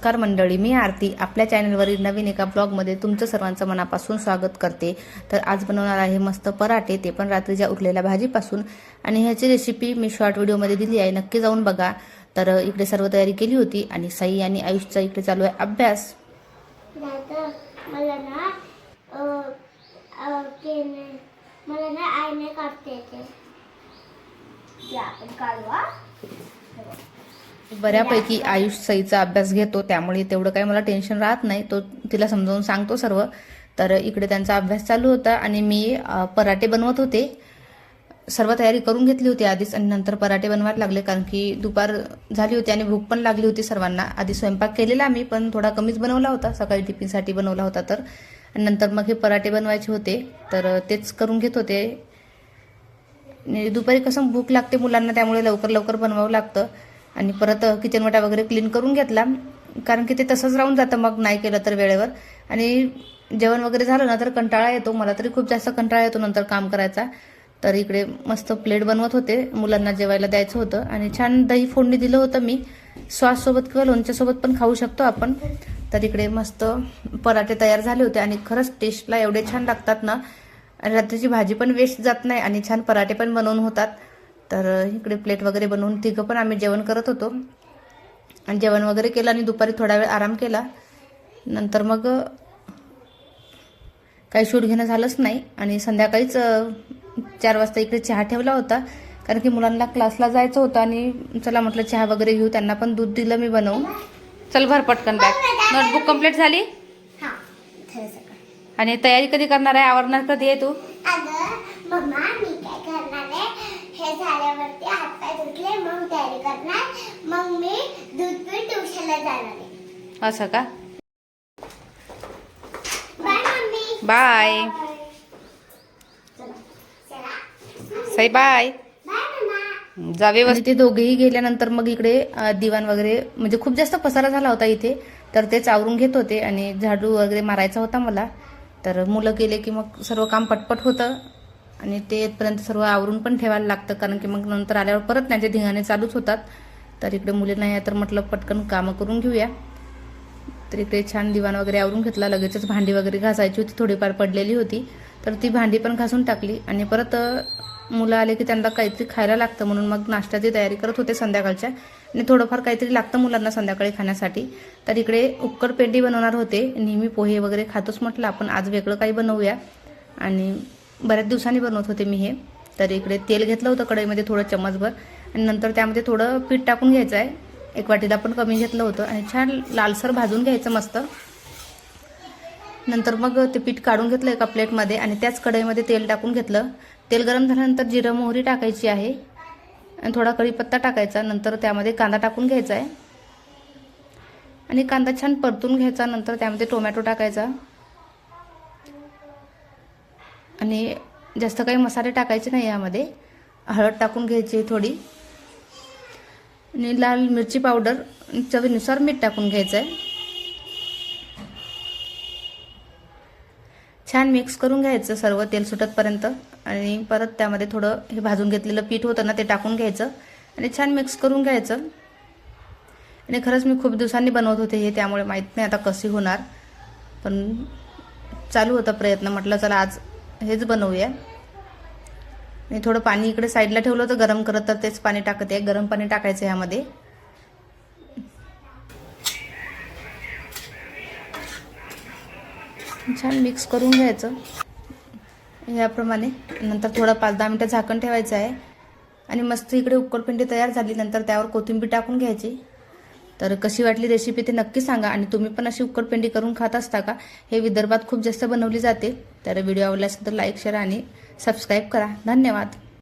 नमस्कार मंडळी, मी आरती आपल्या चॅनलवरील नवीन एका ब्लॉगमध्ये तुमचं सर्वांचं मनापासून स्वागत करते। तर आज बनवणार आहे मस्त पराठे, ते पण रात्रीच्या उरलेल्या भाजीपासून। आणि ह्याची रेसिपी मी शॉर्ट व्हिडिओमध्ये दिली आहे, नक्की जाऊन बघा। तर इकडे सर्व तयारी केली होती आणि साई आणि आयुषचा इकडे चालू आहे अभ्यास। मला ना आईने काढते येते काढवा। बऱ्यापैकी आयुष सईचा अभ्यास घेतो, त्यामुळे तेवढं काही मला टेन्शन राहत नाही, तो तिला समजावून सांगतो सर्व। तर इकडे त्यांचा अभ्यास चालू होता आणि मी पराठे बनवत होते। सर्व तयारी करून घेतली होती आधीच आणि नंतर पराठे बनवायला लागले, कारण की दुपार झाली होती आणि भूक पण लागली होती सर्वांना। आधी स्वयंपाक केलेला आम्ही, पण थोडा कमीच बनवला होता, सकाळी टिफिनसाठी बनवला होता। तर नंतर मग हे पराठे बनवायचे होते, तर तेच करून घेत होते। दुपारी कसं भूक लागते मुलांना, त्यामुळे लवकर लवकर बनवावं लागतं। आणि परत किचन वाटा वगैरे क्लीन करून घेतला, कारण की ते तसंच राहून जातं मग नाही केलं तर वेळेवर। आणि जेवण वगैरे झालं ना तर कंटाळा येतो, मला तरी खूप जास्त कंटाळा येतो नंतर काम करायचा। तर इकडे मस्त प्लेट बनवत होते, मुलांना जेवायला द्यायचं होतं। आणि छान दही फोडणी दिलं होतं मी, सॉससोबत किंवा लोणच्यासोबत पण खाऊ शकतो आपण। तर इकडे मस्त पराठे तयार झाले होते आणि खरंच टेस्टला एवढे छान लागतात ना, आणि रात्रीची भाजी पण वेस्ट जात नाही आणि छान पराठे पण बनवून होतात। तर इकडे प्लेट वगैरे बनवून तिघं पण आम्ही जेवण करत होतो आणि जेवण वगैरे केलं आणि दुपारी थोडा वेळ आराम केला। नंतर मग काही शूट घेणं झालंच नाही आणि संध्याकाळीच 4 वाजता इकडे चहा ठेवला होता, कारण की मुलांना क्लासला जायचं होतं आणि चला म्हटलं चहा वगैरे घेऊ, त्यांना पण दूध दिलं मी बनवून। चल भर पटकन बॅग। नोटबुक कंप्लीट झाली आणि तयारी कधी करणार आहे, आवरणार कधी आहे तू? मम्मा मी काय करणार आहे, हे झाल्यावरती हातपाय धुतले मग तयारी करणार, मग मी दूध पिऊन ट्युशनला जाणार आहे। असं का? Bye mummy. Bye Sai, bye जावे। आणि ते दोघेही गेल्यानंतर मग इकडे दिवाण वगैरे म्हणजे खूप जास्त पसारा झाला होता इथे, तर तेच आवरून घेत होते आणि झाडू वगैरे मारायचा होता मला। तर मुलं गेले की मग सर्व काम पटपट होतं आणि ते येतपर्यंत सर्व आवरून पण ठेवायला लागतं, कारण की मग नंतर आल्यावर परत त्यांचे धिंगाणे चालूच होतात। तर इकडे मुली नाही आहे तर म्हटलं पटकन कामं करून घेऊया। तर इकडे छान दिवाण वगैरे आवरून घेतला, लगेचच भांडी वगैरे घासायची होती, थोडीफार पडलेली होती, तर ती भांडी पण घासून टाकली। आणि परत मुलं आले की त्यांना काहीतरी खायला लागतं, म्हणून मग नाश्त्याची तयारी करत होते संध्याकाळच्या। आणि थोडंफार काहीतरी लागतं मुलांना संध्याकाळी खाण्यासाठी। तर इकडे उक्कड पेंडी बनवणार होते, नेहमी पोहे वगैरे खातोच म्हटलं आपण आज वेगळं काही बनवूया, आणि बऱ्याच दिवसांनी बनवत होते मी हे। तर इकडे तेल घेतलं होतं कढईमध्ये थोडं चम्मचभर, आणि नंतर त्यामध्ये थोडं पीठ टाकून घ्यायचं आहे, 1 वाटीला पण कमी घेतलं होतं, आणि छान लालसर भाजून घ्यायचं मस्त। नंतर मग ते पीठ काढून घेतलं एका प्लेटमध्ये आणि त्याच कढईमध्ये तेल टाकून घेतलं। तेल गरम झाल्यानंतर जिरं मोहरी टाकायची आहे आणि थोडा कढीपत्ता टाकायचा, नंतर त्यामध्ये कांदा टाकून घ्यायचा आहे आणि कांदा छान परतून घ्यायचा। नंतर त्यामध्ये टोमॅटो टाकायचा आणि जास्त काही मसाले टाकायचे नाही यामध्ये, हळद टाकून घ्यायची थोडी आणि लाल मिरची पावडर, चवीनुसार मीठ टाकून घ्यायचं आहे। छान मिक्स करून घ्यायचं सर्व तेल सुटतपर्यंत, आणि परत त्यामध्ये थोडं हे भाजून घेतलेलं पीठ होतं ना ते टाकून घ्यायचं आणि छान मिक्स करून घ्यायचं। आणि खरंच मी खूप दिवसांनी बनवत होते हे, त्यामुळे माहीत नाही आता कशी होणार, पण चालू होता प्रयत्न, म्हटलं चला आज हेच बनवूया। आणि थोडं पाणी इकडे साईडला ठेवलं होतं गरम करत, तर तेच पाणी टाकते आहे, गरम पाणी टाकायचं ह्यामध्ये। छान मिक्स करून घ्यायचं याप्रमाणे, नंतर थोडं 5-10 मिनटं झाकण ठेवायचं आहे आणि मस्त इकडे उकडपेंडी तयार झाली। नंतर त्यावर कोथिंबीर टाकून घ्यायची। तर कशी वाटली रेसिपी ते नक्की सांगा, आणि तुम्ही पण अशी उकडपेंडी करून खात असता का? हे विदर्भात खूप जास्त बनवली जाते। तर व्हिडिओ आवडला असेल तर लाईक, शेअर आणि सबस्क्राईब करा। धन्यवाद।